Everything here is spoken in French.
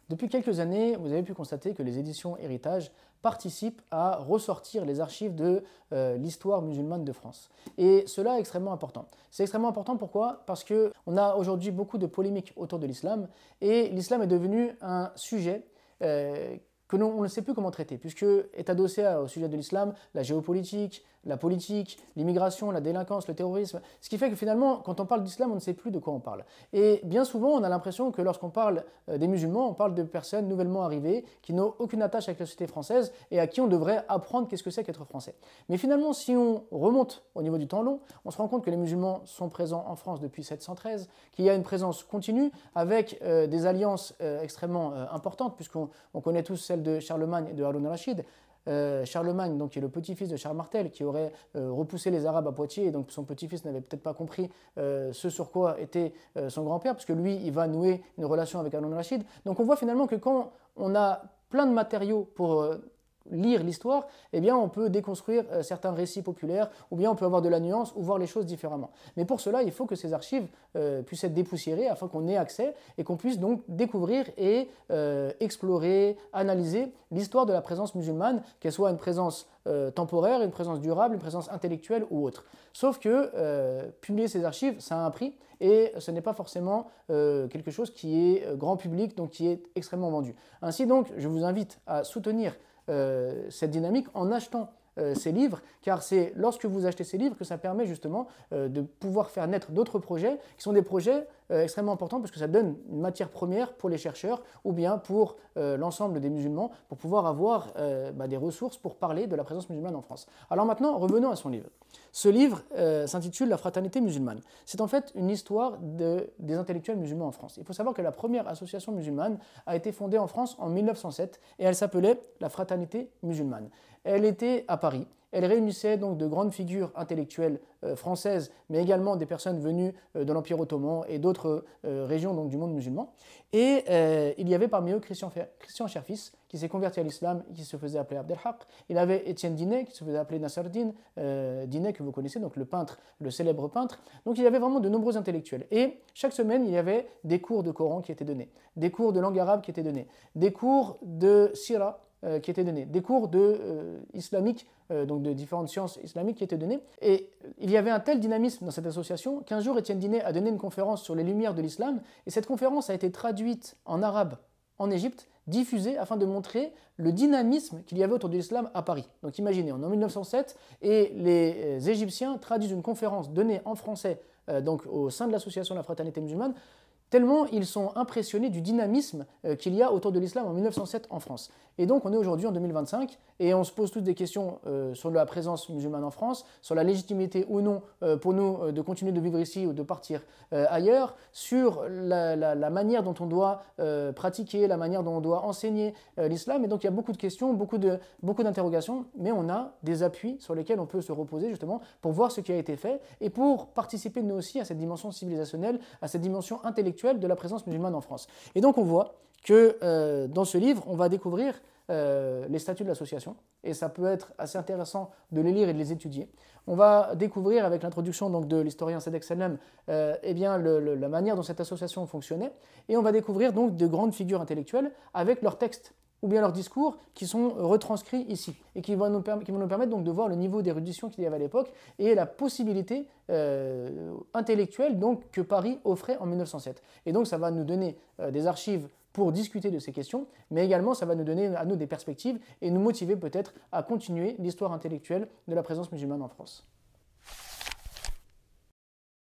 Depuis quelques années, vous avez pu constater que les éditions Héritage participent à ressortir les archives de l'histoire musulmane de France. Et cela est extrêmement important. C'est extrêmement important pourquoi? Parce qu'on a aujourd'hui beaucoup de polémiques autour de l'islam et l'islam est devenu un sujet que l'on ne sait plus comment traiter, puisque est adossé au sujet de l'islam la géopolitique, la politique, l'immigration, la délinquance, le terrorisme, ce qui fait que finalement, quand on parle d'islam, on ne sait plus de quoi on parle. Et bien souvent, on a l'impression que lorsqu'on parle des musulmans, on parle de personnes nouvellement arrivées, qui n'ont aucune attache avec la société française et à qui on devrait apprendre qu'est-ce que c'est qu'être français. Mais finalement, si on remonte au niveau du temps long, on se rend compte que les musulmans sont présents en France depuis 713, qu'il y a une présence continue avec des alliances extrêmement importantes, puisqu'on connaît tous celle de Charlemagne et de Haroun al-Rachid. Charlemagne, donc, qui est le petit-fils de Charles Martel, qui aurait repoussé les Arabes à Poitiers, et donc son petit-fils n'avait peut-être pas compris ce sur quoi était son grand-père, puisque lui, il va nouer une relation avec Haroun al-Rachid. Donc on voit finalement que quand on a plein de matériaux pour lire l'histoire, eh bien on peut déconstruire certains récits populaires, ou bien on peut avoir de la nuance, ou voir les choses différemment. Mais pour cela, il faut que ces archives puissent être dépoussiérées afin qu'on ait accès et qu'on puisse donc découvrir et explorer, analyser l'histoire de la présence musulmane, qu'elle soit une présence temporaire, une présence durable, une présence intellectuelle ou autre. Sauf que publier ces archives, ça a un prix, et ce n'est pas forcément quelque chose qui est grand public, donc qui est extrêmement vendu. Ainsi donc, je vous invite à soutenir cette dynamique en achetant ces livres, car c'est lorsque vous achetez ces livres que ça permet justement de pouvoir faire naître d'autres projets, qui sont des projets extrêmement importants, parce que ça donne une matière première pour les chercheurs, ou bien pour l'ensemble des musulmans, pour pouvoir avoir des ressources pour parler de la présence musulmane en France. Alors maintenant, revenons à son livre. Ce livre s'intitule « La fraternité musulmane ». C'est en fait une histoire des intellectuels musulmans en France. Il faut savoir que la première association musulmane a été fondée en France en 1907, et elle s'appelait la fraternité musulmane. Elle était à Paris. Elle réunissait donc de grandes figures intellectuelles françaises, mais également des personnes venues de l'Empire ottoman et d'autres régions donc, du monde musulman. Et il y avait parmi eux Christian Cherfis, qui s'est converti à l'islam et qui se faisait appeler Abdelhaq. Il avait Étienne Dinet, qui se faisait appeler Nasser-Din, Dinet que vous connaissez, donc le peintre, le célèbre peintre. Donc il y avait vraiment de nombreux intellectuels. Et chaque semaine, il y avait des cours de Coran qui étaient donnés, des cours de langue arabe qui étaient donnés, des cours de Sira, qui étaient donnés, des cours islamiques, donc de différentes sciences islamiques qui étaient donnés. Et il y avait un tel dynamisme dans cette association qu'un jour, Étienne Dinet a donné une conférence sur les lumières de l'islam, et cette conférence a été traduite en arabe en Égypte, diffusée afin de montrer le dynamisme qu'il y avait autour de l'islam à Paris. Donc imaginez, on est en 1907, et les Égyptiens traduisent une conférence donnée en français donc au sein de l'association de la fraternité musulmane, tellement ils sont impressionnés du dynamisme qu'il y a autour de l'islam en 1907 en France. Et donc on est aujourd'hui en 2025 et on se pose tous des questions sur la présence musulmane en France, sur la légitimité ou non pour nous de continuer de vivre ici ou de partir ailleurs, sur la manière dont on doit pratiquer, la manière dont on doit enseigner l'islam. Et donc il y a beaucoup de questions, beaucoup d'interrogations, mais on a des appuis sur lesquels on peut se reposer justement pour voir ce qui a été fait et pour participer nous aussi à cette dimension civilisationnelle, à cette dimension intellectuelle de la présence musulmane en France. Et donc on voit que dans ce livre, on va découvrir les statuts de l'association, et ça peut être assez intéressant de les lire et de les étudier. On va découvrir avec l'introduction de l'historien Sadek Salem la manière dont cette association fonctionnait, et on va découvrir donc de grandes figures intellectuelles avec leurs textes ou bien leurs discours qui sont retranscrits ici et qui vont nous permettre donc de voir le niveau d'érudition qu'il y avait à l'époque et la possibilité intellectuelle donc, que Paris offrait en 1907. Et donc ça va nous donner des archives pour discuter de ces questions, mais également ça va nous donner à nous des perspectives et nous motiver peut-être à continuer l'histoire intellectuelle de la présence musulmane en France.